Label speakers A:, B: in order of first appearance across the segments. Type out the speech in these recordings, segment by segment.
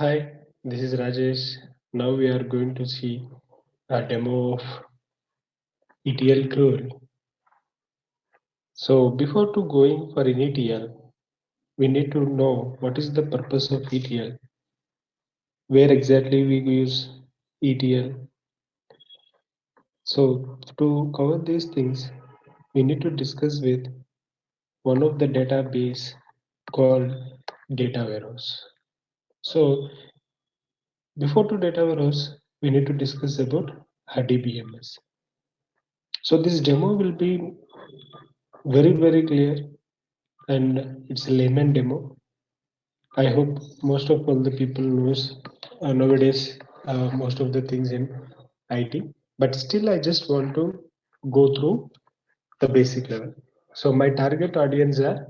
A: Hi, this is Rajesh. Now we are going to see a demo of ETL query. So before to going for an ETL, we need to know what is the purpose of ETL, where exactly we use ETL. So to cover these things, we need to discuss with one of the database called data warehouse. So before to data warehouse, we need to discuss about DBMS. So this demo will be very clear and it's a layman demo. I hope most of all the people knows nowadays most of the things in IT, but still I just want to go through the basic level. So my target audience are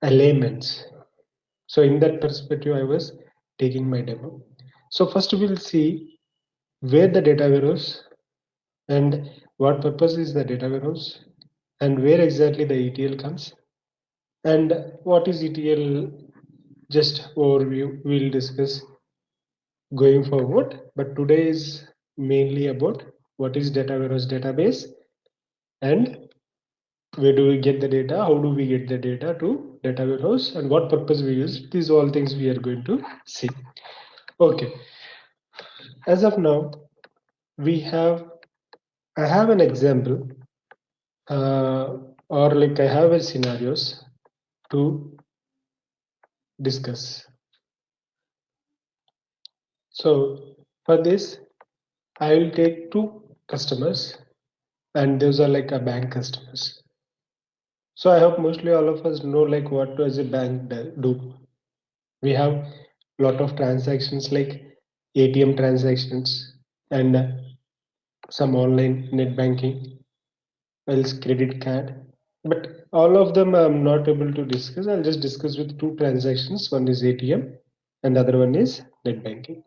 A: a layman's. So in that perspective, I was taking my demo. So first we'll see where the data warehouse and what purpose is the data warehouse and where exactly the ETL comes and what is ETL. Just overview we'll discuss going forward, but today is mainly about what is data warehouse database and where do we get the data, how do we get the data to data warehouse and what purpose we use. These all things we are going to see. Okay, as of now we have I have an example or like I have a scenarios to discuss. So for this I will take two customers and those are like a bank customers. So I hope mostly all of us know like what does a bank do. We have lot of transactions like ATM transactions and some online net banking, else credit card. But all of them I'm not able to discuss. I'll just discuss with two transactions. One is ATM and the other one is net banking.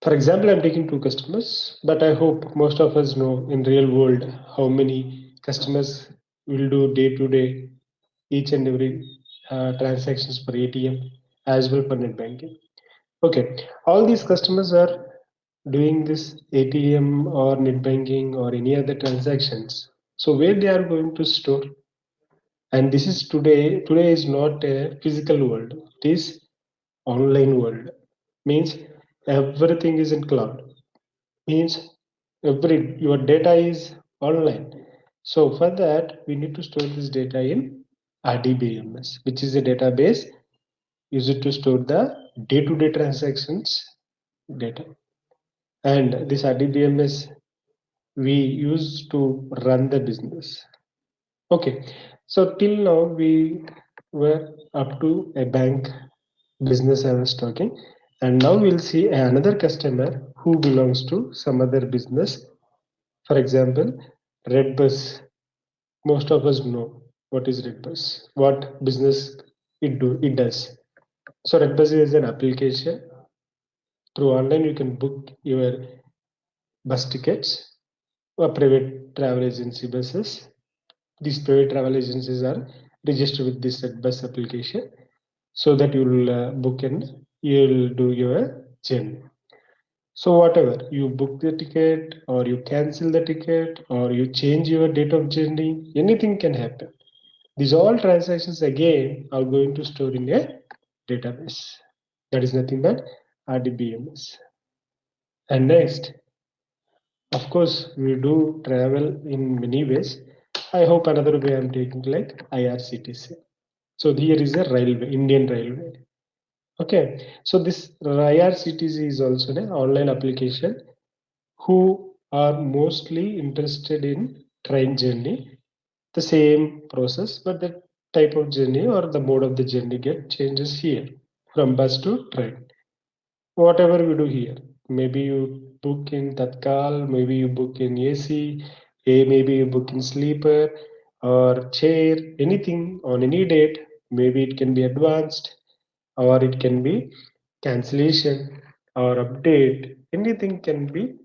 A: For example, I'm taking two customers, but I hope most of us know in real world how many customers will do day to day each and every transactions for ATM as well for net banking. Okay, all these customers are doing this ATM or net banking or any other transactions. So where they are going to store? And this is today. Today is not a physical world. It is online world. Means everything is in cloud. Means your data is online. So for that we need to store this data in RDBMS, which is a database used to store the day-to-day transactions data. And this RDBMS we use to run the business. Okay, so till now we were up to a bank business I was talking, and now we'll see another customer who belongs to some other business. For example, Redbus. Most of us know what is Redbus, what business it does. So Redbus is an application. Through online, you can book your bus tickets or private travel agency buses. These private travel agencies are registered with this bus application so that you'll book and you'll do your journey. So whatever you book the ticket or you cancel the ticket or you change your date of journey, anything can happen. These all transactions again are going to store in a database. That is nothing but RDBMS. And next, of course, we do travel in many ways. I hope another way I'm taking like IRCTC. So here is a railway, Indian Railway. Okay, so this IRCTC is also an online application who are mostly interested in train journey. The same process, but the type of journey or the mode of the journey get changes here from bus to train. Whatever we do here, maybe you book in Tatkal, maybe you book in AC, maybe you book in sleeper or chair, anything on any date. Maybe it can be advanced or it can be cancellation or update. Anything can be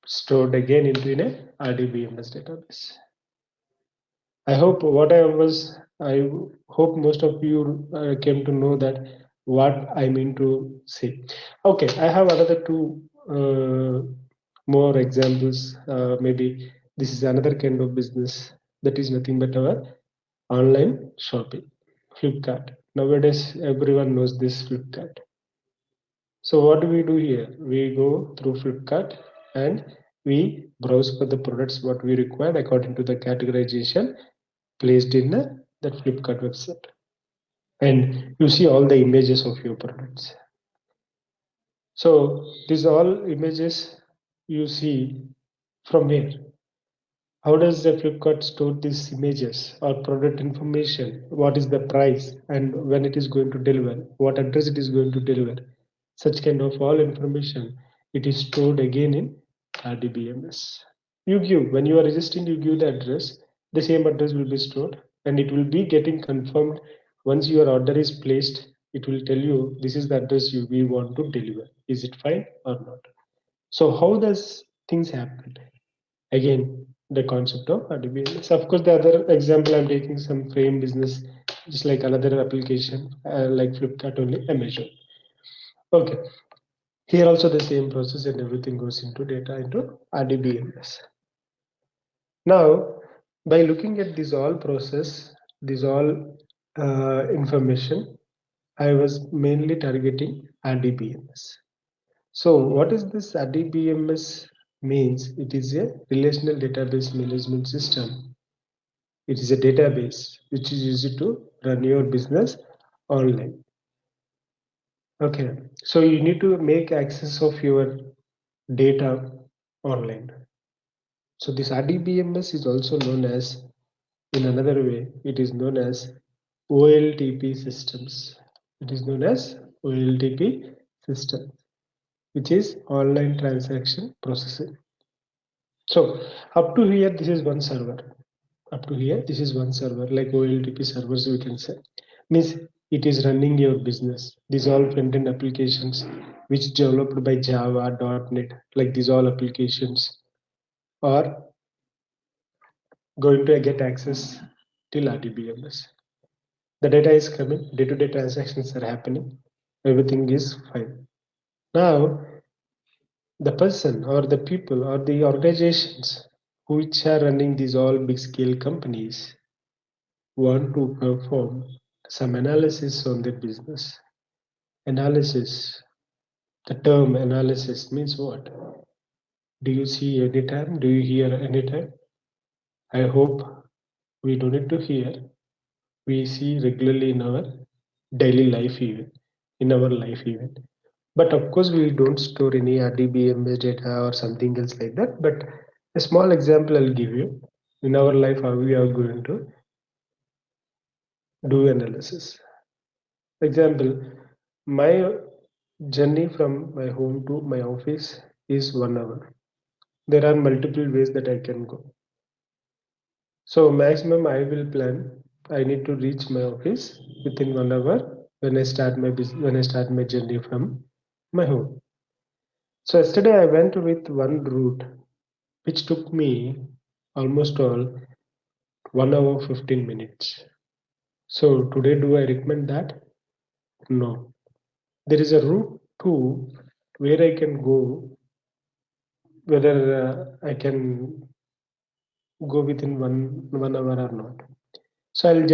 A: stored again into a RDBMS database. I hope most of you came to know that what I mean to say. Okay, I have another two more examples. Maybe this is another kind of business that is nothing but our online shopping, Flipkart. Nowadays, everyone knows this Flipkart. So what do we do here? We go through Flipkart and we browse for the products what we require according to the categorization placed in that Flipkart website. And you see all the images of your products. So these all images you see from where? How does the Flipkart store these images or product information? What is the price and when it is going to deliver? What address it is going to deliver? Such kind of all information, it is stored again in RDBMS. You give, when you are registering, you give the address, the same address will be stored and it will be getting confirmed. Once your order is placed, it will tell you this is the address we want to deliver. Is it fine or not? So how does things happen? Again, the concept of RDBMS. Of course, the other example I'm taking some frame business, just like another application, like Flipkart only, Amazon. Okay, here also the same process and everything goes into data into RDBMS. Now, by looking at this all process, this all information, I was mainly targeting RDBMS. So what is this RDBMS means? It is a relational database management system. It is a database which is used to run your business online. Okay, so you need to make access of your data online. So this RDBMS is also known as, in another way, it is known as OLTP systems. It is known as OLTP system, which is online transaction processing. So up to here, this is one server. Up to here, this is one server, like OLTP servers, we can say. Means it is running your business. These all front-end applications which developed by Java, .NET, like these all applications are going to get access till RDBMS. The data is coming, day-to-day transactions are happening, everything is fine. Now, the person or the people or the organizations which are running these all big scale companies want to perform some analysis on their business. Analysis, the term analysis means what? Do you see anytime? Do you hear anytime? I hope we don't need to hear. We see regularly in our daily life even, in our life even. But of course, we don't store any RDBMS data or something else like that. But a small example I'll give you. In our life, how we are going to do analysis. Example, my journey from my home to my office is 1 hour. There are multiple ways that I can go. So maximum I will plan. I need to reach my office within 1 hour when I start my journey from my home. So yesterday I went with one route which took me almost all 1 hour 15 minutes. So today do I recommend that? No. There is a route too where I can go, whether I can go within one hour or not. So I'll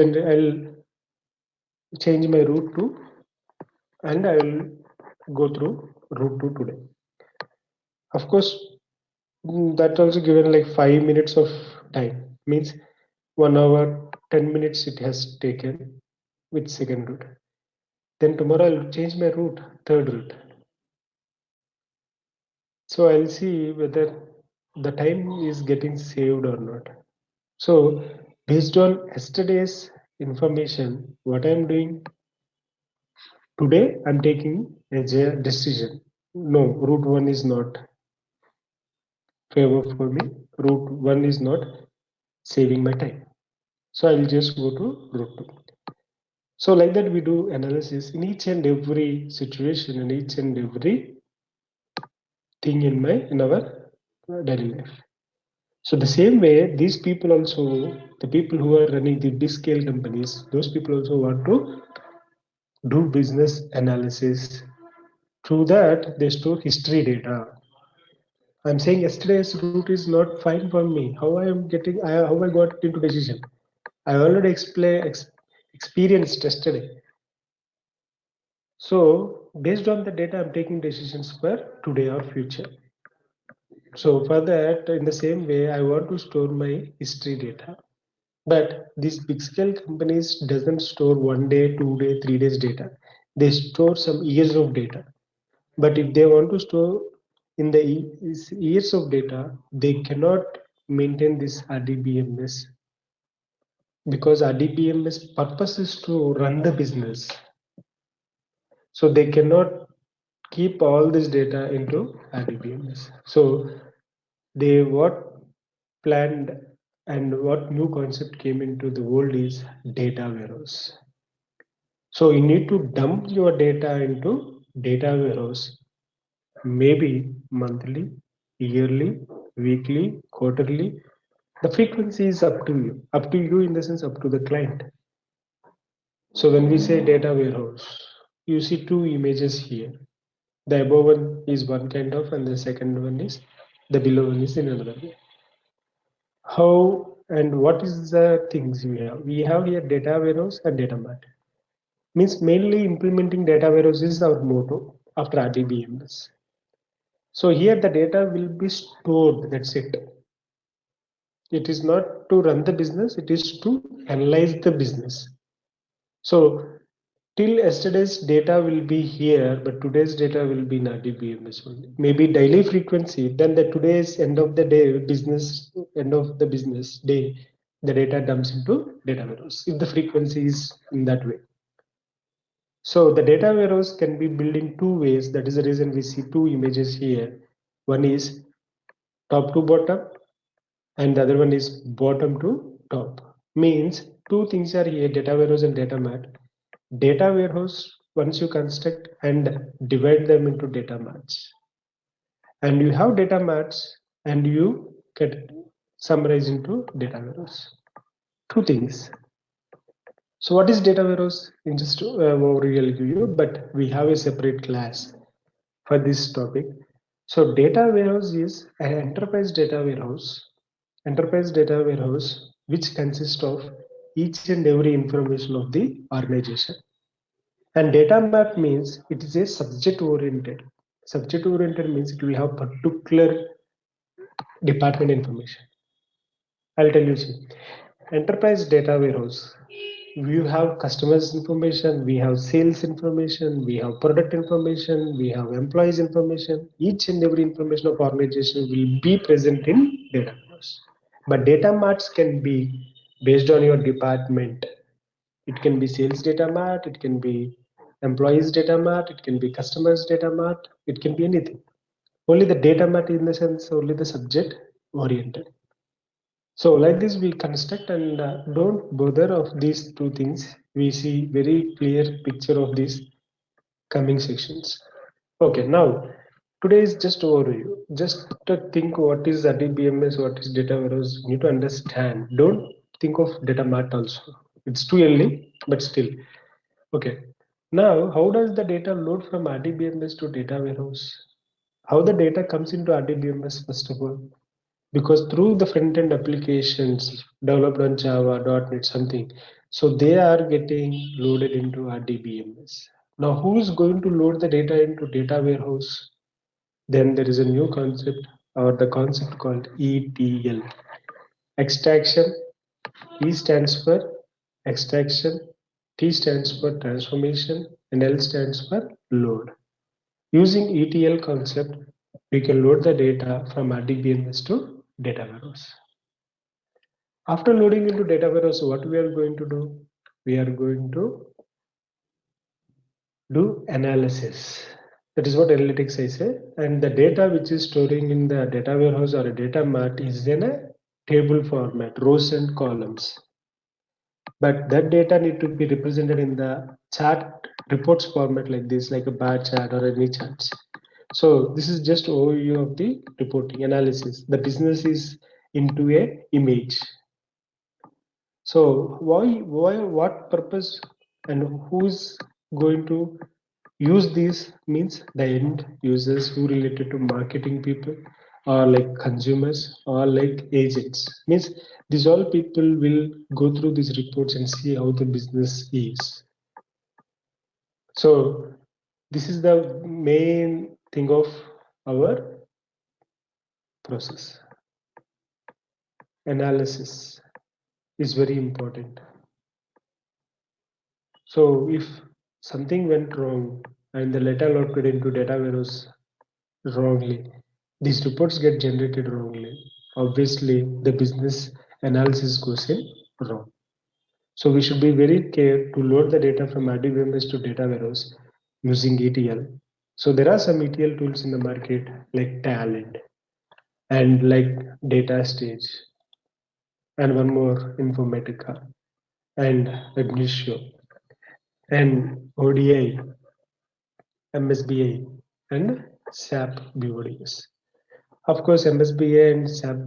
A: change my route to, and I will go through route 2 today. Of course, that also given like 5 minutes of time, means 1 hour 10 minutes it has taken with second route. Then tomorrow I'll change my route, third route. So I'll see whether the time is getting saved or not. So based on yesterday's information, what I'm doing today, I'm taking a decision. No, route 1 is not favor for me. Route 1 is not saving my time. So I'll just go to route 2. So like that we do analysis in each and every situation and each and every thing in our daily life. So the same way, these people also, the people who are running the big scale companies, those people also want to do business analysis. Through that, they store history data. I'm saying yesterday's route is not fine for me. How I am getting, how I got into decision. I already experienced yesterday. So based on the data, I'm taking decisions for today or future. So for that, in the same way, I want to store my history data. But these big scale companies doesn't store 1 day, 2 day, 3 days data. They store some years of data. But if they want to store in the years of data, they cannot maintain this RDBMS because RDBMS purpose is to run the business. So they cannot keep all this data into RDBMS. So they what planned and what new concept came into the world is data warehouse. So you need to dump your data into data warehouse, maybe monthly, yearly, weekly, quarterly. The frequency is up to you in the sense up to the client. So when we say data warehouse, you see two images here. The above one is one kind of, and the second one is the below one is in another way. How and what is the things we have? We have here data warehouse and data mart. Means mainly implementing data warehouse is our motto after RDBMS. So here the data will be stored, that's it. It is not to run the business, it is to analyze the business. So till yesterday's data will be here, but today's data will be in RDBMS only. Maybe daily frequency, then the today's end of the day business, end of the business day, the data dumps into data warehouse if the frequency is in that way. So the data warehouse can be built in two ways. That is the reason we see two images here. One is top to bottom and the other one is bottom to top. Means two things are here, data warehouse and data mart. Data warehouse, once you construct and divide them into data marts. And you have data marts and you get summarize into data warehouse. Two things. So what is data warehouse? In just overview I'll give you, but we have a separate class for this topic. So data warehouse is an enterprise data warehouse, which consists of each and every information of the organization. And data map means it is a subject oriented. Subject oriented means it will have particular department information. I'll tell you see. Enterprise data warehouse. We have customers information, we have sales information, we have product information, we have employees information. Each and every information of organization will be present in data warehouse. But data marts can be based on your department. It can be sales data mart, it can be employees data mart, it can be customers data mart, it can be anything. Only the data mart in the sense only the subject oriented. So like this we construct and don't bother of these two things. We see very clear picture of these coming sections. Okay, now today is just overview. Just to think what is RDBMS, what is data warehouse. You need to understand. Don't think of data mart also. It's too early, but still. Okay. Now, how does the data load from RDBMS to data warehouse? How the data comes into RDBMS first of all? Because through the front-end applications developed on Java, .NET, something, so they are getting loaded into RDBMS. Now, who is going to load the data into data warehouse? Then there is a new concept or the concept called ETL. Extraction, E stands for extraction, T stands for transformation, and L stands for load. Using ETL concept, we can load the data from RDBMS to data warehouse. After loading into data warehouse, what we are going to do? We are going to do analysis. That is what analytics I say. And the data which is storing in the data warehouse or a data mart is in a table format, rows and columns. But that data need to be represented in the chart reports format like this, like a bar chart or any charts. So this is just overview of the reporting analysis. The business is into a image. So what purpose and who's going to use these means the end users who related to marketing people or like consumers or like agents means these all people will go through these reports and see how the business is. So this is the main thing of our process. Analysis is very important. So if something went wrong and the data loaded into data warehouse wrongly, these reports get generated wrongly. Obviously, the business analysis goes in wrong. So we should be very careful to load the data from RDBMS to data warehouse using ETL. So there are some ETL tools in the market like Talent and like Datastage and one more Informatica and Ignicio and ODI, MSBI and SAP BODS. Of course, MSBA and SAP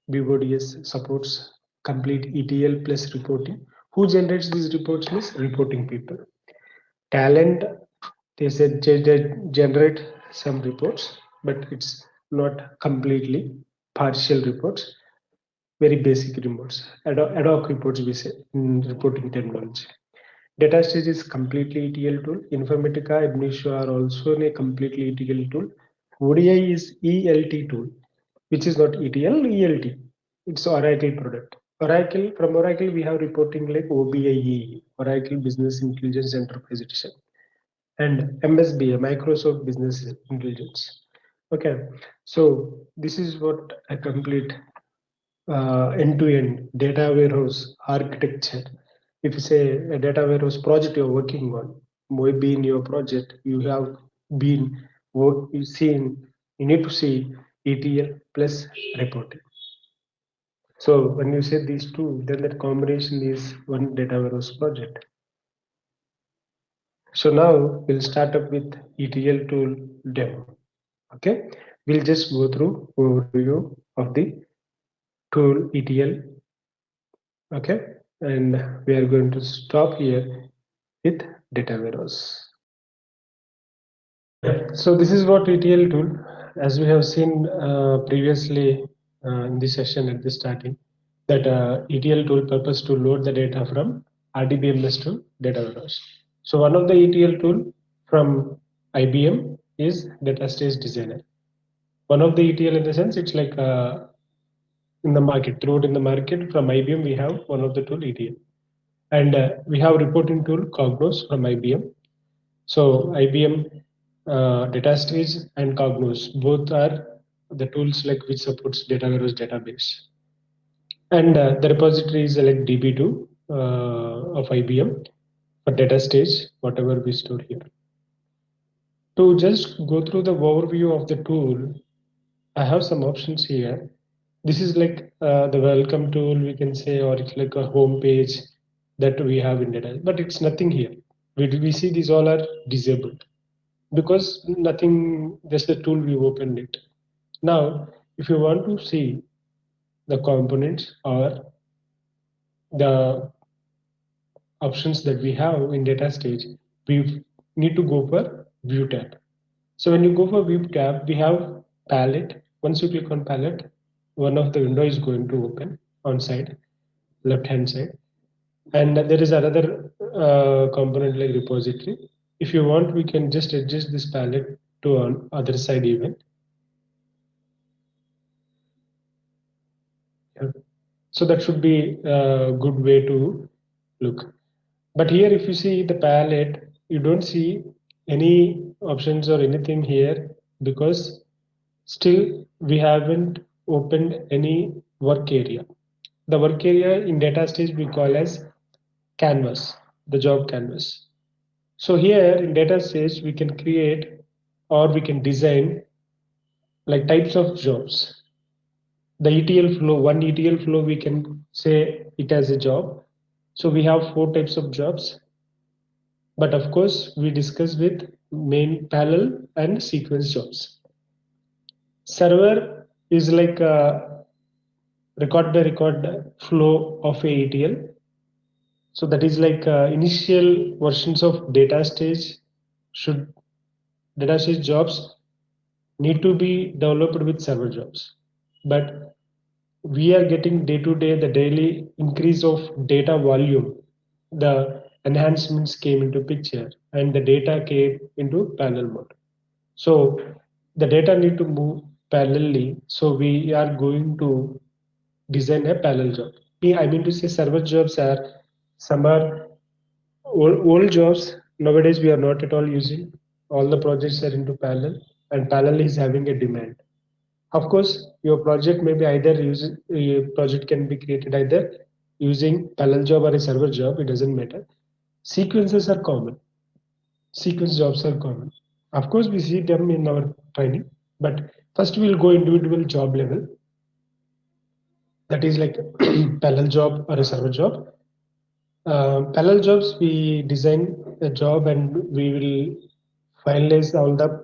A: BODS supports complete ETL plus reporting. Who generates these reports is reporting people. Talent, they said they generate some reports, but it's not completely partial reports, very basic reports, ad hoc reports we say in reporting terminology. Datastage is completely ETL tool. Informatica, Ignicio are also a completely ETL tool. ODI is ELT tool, which is not ETL, ELT. It's Oracle product. Oracle, from Oracle, we have reporting like OBIE, Oracle Business Intelligence Enterprise Edition, and MSBA, Microsoft Business Intelligence. Okay, so this is what a complete end-to-end data warehouse architecture. If you say a data warehouse project you're working on, maybe in your project you have been you need to see ETL plus reporting. So when you say these two, then that combination is one data warehouse project. So now we'll start up with ETL tool demo. Okay, we'll just go through overview of the tool ETL. Okay, and we are going to stop here with data warehouse. So this is what ETL tool, as we have seen previously in this session at the starting, that ETL tool purpose to load the data from RDBMS to data warehouse. So one of the ETL tool from IBM is Datastage Designer. One of the ETL in the sense it's like in the market, throughout in the market from IBM we have one of the tool ETL. And we have reporting tool Cognos from IBM. So IBM Datastage and Cognos both are the tools like which supports data warehouse database. And the repository is like DB2 of IBM for Datastage, whatever we store here. To just go through the overview of the tool, I have some options here. This is like the welcome tool, we can say, or it's like a home page that we have in data, but it's nothing here. We see these all are disabled because nothing, just the tool we opened it. Now, if you want to see the components or the options that we have in data stage, we need to go for view tab. So when you go for view tab, we have palette. Once you click on palette, one of the window is going to open on side, left hand side. And there is another component like repository. If you want, we can just adjust this palette to on other side even. Yeah. So that should be a good way to look. But here, if you see the palette, you don't see any options or anything here because still we haven't opened any work area. The work area in data stage we call as canvas, the job canvas. So here in data stage we can create or we can design like types of jobs. The ETL flow, one ETL flow we can say it as a job. So we have 4 types of jobs. But of course, we discuss with main parallel and sequence jobs. Server is like a record by record flow of a ETL. So that is like initial versions of data stage jobs need to be developed with server jobs. But we are getting day to day the daily increase of data volume. The enhancements came into picture and the data came into parallel mode. So the data need to move parallelly. So we are going to design a parallel job. I mean to say server jobs are some are old jobs. Nowadays we are not at all using. All the projects are into parallel and parallel is having a demand. Of course, your project may be either using your project can be created either using parallel job or a server job. It doesn't matter. Sequences are common. Sequence jobs are common. Of course, we see them in our training, but first we'll go individual job level. That is like parallel job or a server job. Parallel jobs, we design a job and we will finalize all the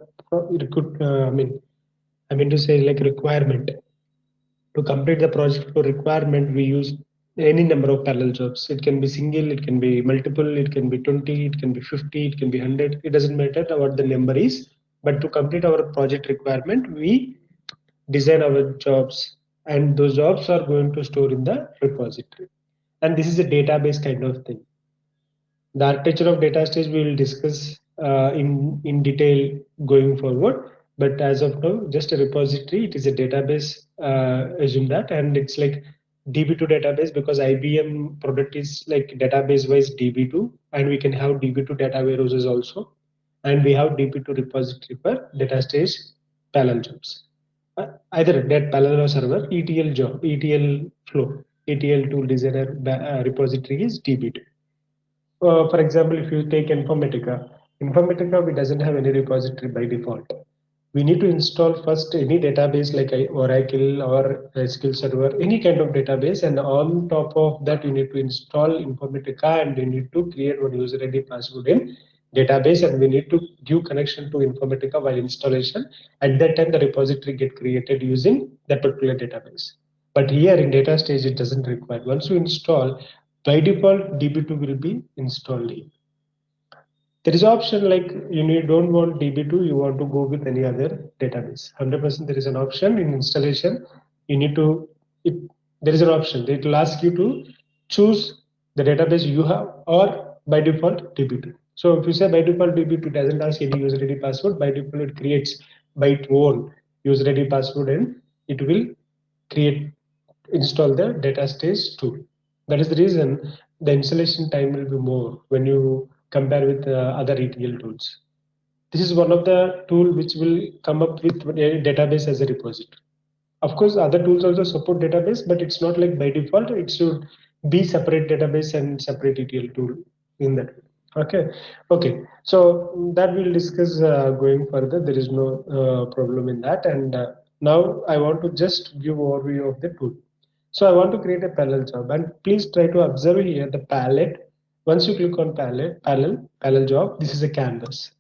A: I mean to say like requirement. To complete the project for requirement, we use any number of parallel jobs. It can be single, it can be multiple, it can be 20, it can be 50, it can be 100. It doesn't matter what the number is. But to complete our project requirement, we design our jobs, and those jobs are going to store in the repository. And this is a database kind of thing. The architecture of Datastage we will discuss in detail going forward. But as of now, just a repository. It is a database. Assume that, and it's like DB2 database because IBM product is like database wise DB2, and we can have DB2 data warehouses also, and we have DB2 repository for Datastage parallel jobs. Either that parallel or server ETL job, ETL flow, ETL tool designer repository is DB2. For example, if you take Informatica we doesn't have any repository by default. We need to install first any database like Oracle or SQL Server, any kind of database, and on top of that you need to install Informatica and you need to create one user ID password in database, and we need to give connection to Informatica while installation. At that time, the repository get created using that particular database. But here in data stage, it doesn't require. Once you install, by default, DB2 will be installed. There is option like don't want DB2, you want to go with any other database. 100% there is an option in installation. You need to, if there is an option, it will ask you to choose the database you have or by default DB2. So if you say by default DB2 doesn't ask any user ID password, by default it creates by its own user ID password and it will create install the Datastage tool. That is the reason the installation time will be more when you compare with other ETL tools. This is one of the tool which will come up with a database as a repository. Of course, other tools also support database, but it's not like by default. It should be separate database and separate ETL tool in that. Okay. So that we'll discuss going further. There is no problem in that. And now I want to just give overview of the tool. So I want to create a parallel job, and please try to observe here the palette. Once you click on parallel job, this is a canvas.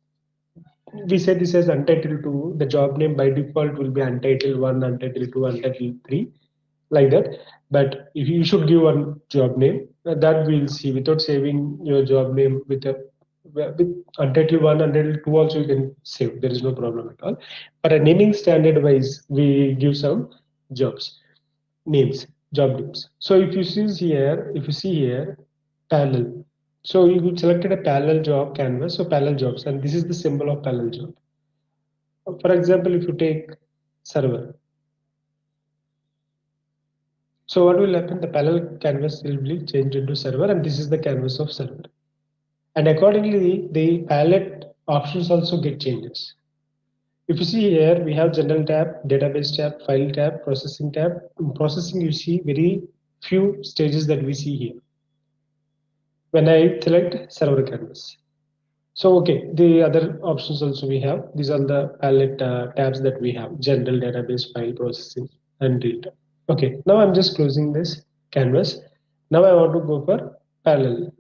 A: We say this as untitled 2. The job name by default will be untitled 1, untitled 2, untitled 3, like that. But if you should give one job name, that we'll see without saving your job name with untitled 1, untitled 2 also you can save. There is no problem at all. But a naming standard wise, we give some jobs names, job names. So if you see here, parallel. So you selected a parallel job canvas, so parallel jobs, and this is the symbol of parallel job. For example, if you take server, so what will happen? The parallel canvas will be changed into server, and this is the canvas of server. And accordingly, the palette options also get changes. If you see here, we have general tab, database tab, file tab, processing tab. In processing, you see very few stages that we see here. When I select server canvas. So okay, the other options also we have. These are the palette tabs that we have: general, database, file, processing, and data. Okay, now I'm just closing this canvas. Now I want to go for parallel.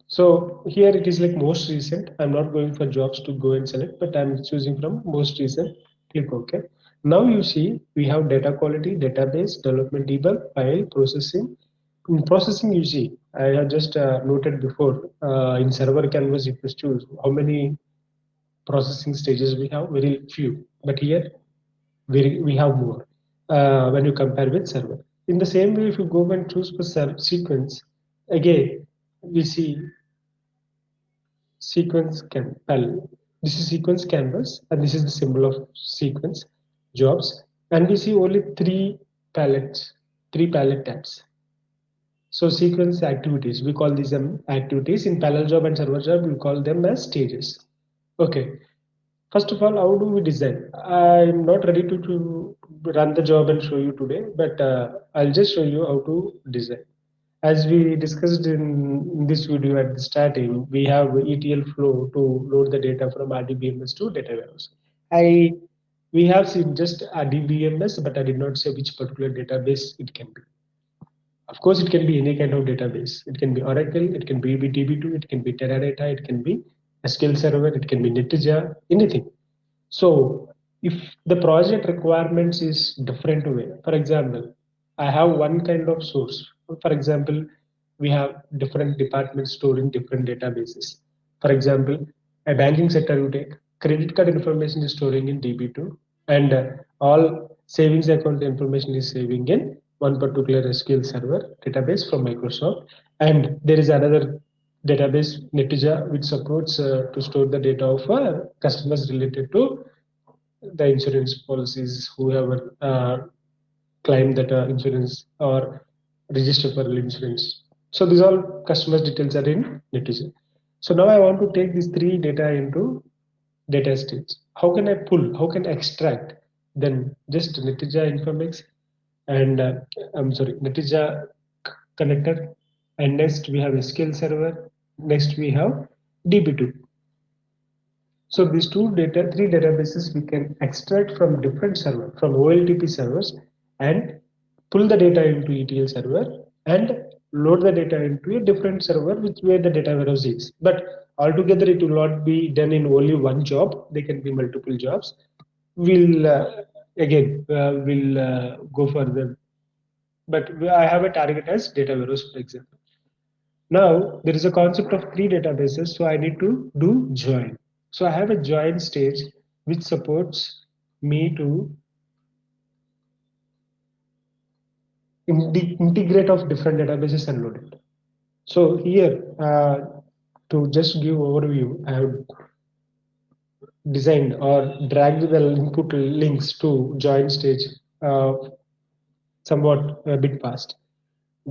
A: So here it is like most recent. I'm not going for jobs to go and select, but I'm choosing from most recent. Click OK. Now you see we have data quality, database, development debug, file, processing. In processing, you see, I have just noted before in server canvas, if you choose how many processing stages we have, very few. But here we have more when you compare with server. In the same way, if you go and choose for sequence, again we see sequence this is sequence canvas, and this is the symbol of sequence jobs, and we see only three palette tabs. So sequence activities, we call these activities. In parallel job and server job, we call them as stages. Okay. First of all, how do we design? I'm not ready to run the job and show you today, but I'll just show you how to design. As we discussed in this video at the starting, we have ETL flow to load the data from RDBMS to data warehouse. We have seen just RDBMS, but I did not say which particular database it can be. Of course, it can be any kind of database. It can be Oracle, it can be DB2, it can be Teradata, it can be SQL Server, it can be Netija, anything. So if the project requirements is different way, for example, I have one kind of source. For example, we have different departments storing different databases. For example, a banking sector you take, credit card information is storing in DB2, and all savings account information is saving in one particular SQL Server database from Microsoft. And there is another database, Netija, which supports to store the data of customers related to the insurance policies, whoever claim that insurance or register for insurance. So these all customers details are in Netija. So now I want to take these three data into data stage. How can I pull? How can I extract? Then just Netija Informatics and I'm sorry, Netija connector, and next we have SQL Server. Next we have DB2. So these three databases we can extract from different server, from OLTP servers, and pull the data into ETL server and load the data into a different server which where the data warehouse is. But altogether it will not be done in only one job. They can be multiple jobs. We'll go further. But I have a target as data warehouse, for example. Now there is a concept of three databases, so I need to do join. So I have a join stage which supports me to integrate of different databases and load it. So here, to just give overview, I have designed or dragged the input links to join stage somewhat a bit fast.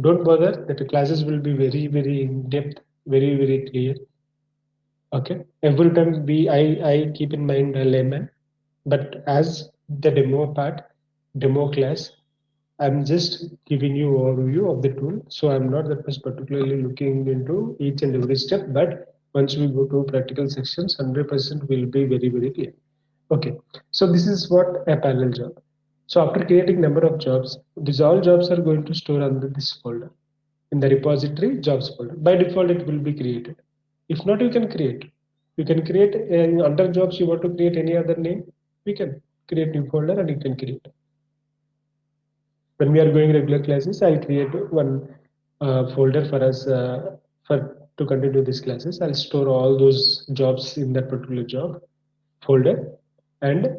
A: Don't bother that the classes will be very in depth, very clear. Okay. Every time I keep in mind a layman, but as the demo class, I'm just giving you overview of the tool. So I'm not that much particularly looking into each and every step, but once we go to practical sections, 100% will be very clear. Okay. So this is what a parallel job. So after creating number of jobs, these all jobs are going to store under this folder in the repository jobs folder. By default, it will be created. If not, you can create. You can create under jobs. You want to create any other name, we can create new folder and you can create. When we are going regular classes, I'll create one folder for us for to continue these classes. I'll store all those jobs in that particular job folder, and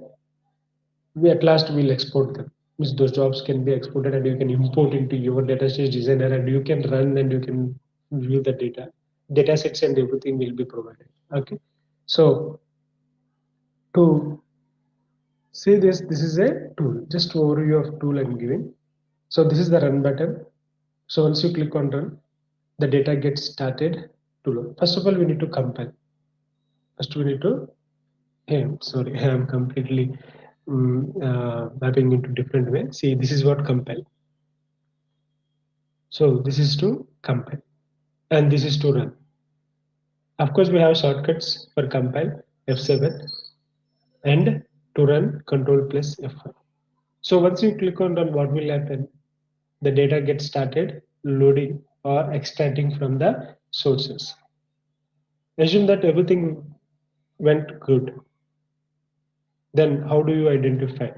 A: we at last will export them. Means those jobs can be exported and you can import into your Datastage designer and you can run and you can view the data sets and everything will be provided. Okay. So to see this is a tool, just overview of tool I'm giving. So this is the run button. So once you click on run, the data gets started to load. First of all, we need to compile. First we need to, hey, sorry, I'm completely mapping into different way. See, this is what compile. So this is to compile and this is to run. Of course, we have shortcuts for compile F7 and to run control plus F1. So once you click on run, what will happen? The data gets started loading or extracting from the sources. Assume that everything went good. Then how do you identify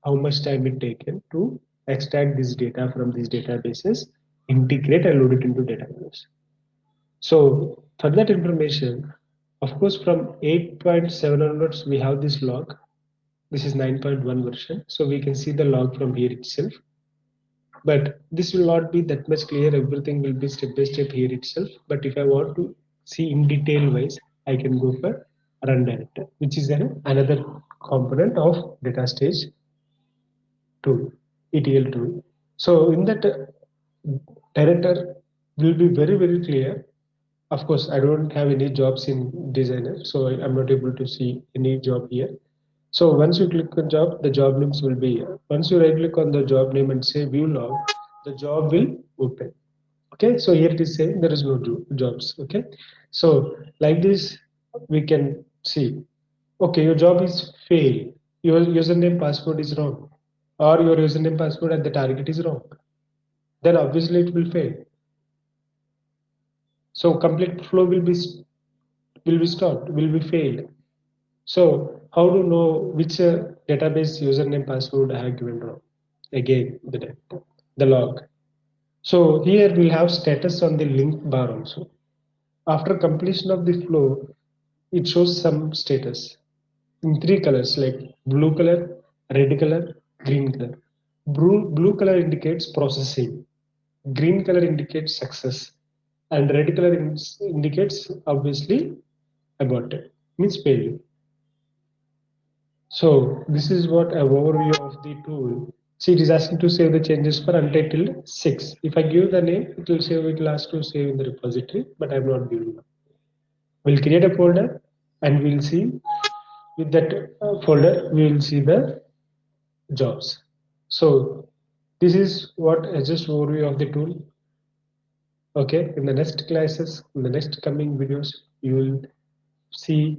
A: how much time it taken to extract this data from these databases integrate and load it into database. So for that information, of course, from 8.7 onwards, we have this log. This is 9.1 version. So we can see the log from here itself. But this will not be that much clear. Everything will be step by step here itself. But if I want to see in detail wise, I can go for run director, which is another component of Datastage tool, ETL tool. So in that director will be very, very clear. Of course, I don't have any jobs in designer, so I'm not able to see any job here. So once you click on job, the job names will be here. Once you right click on the job name and say view log, the job will open. Okay, so here it is saying there is no jobs. Okay, so like this we can see. Okay, your job is fail. Your username password is wrong, or your username password at the target is wrong. Then obviously it will fail. So complete flow will be stopped, will be failed. So how to know which database username password I have given wrong? Again, the log. So here we'll have status on the link bar also. After completion of the flow, it shows some status in three colors like blue color, red color, green color. Blue color indicates processing, green color indicates success, and red color indicates obviously aborted, means failure. So this is what an overview of the tool. See, it is asking to save the changes for untitled 6. If I give the name, it will save, it will ask to save in the repository, but I'm not giving them. We'll create a folder and we'll see with that folder, we will see the jobs. So this is what is just overview of the tool. Okay, in the next classes, in the next coming videos, you will see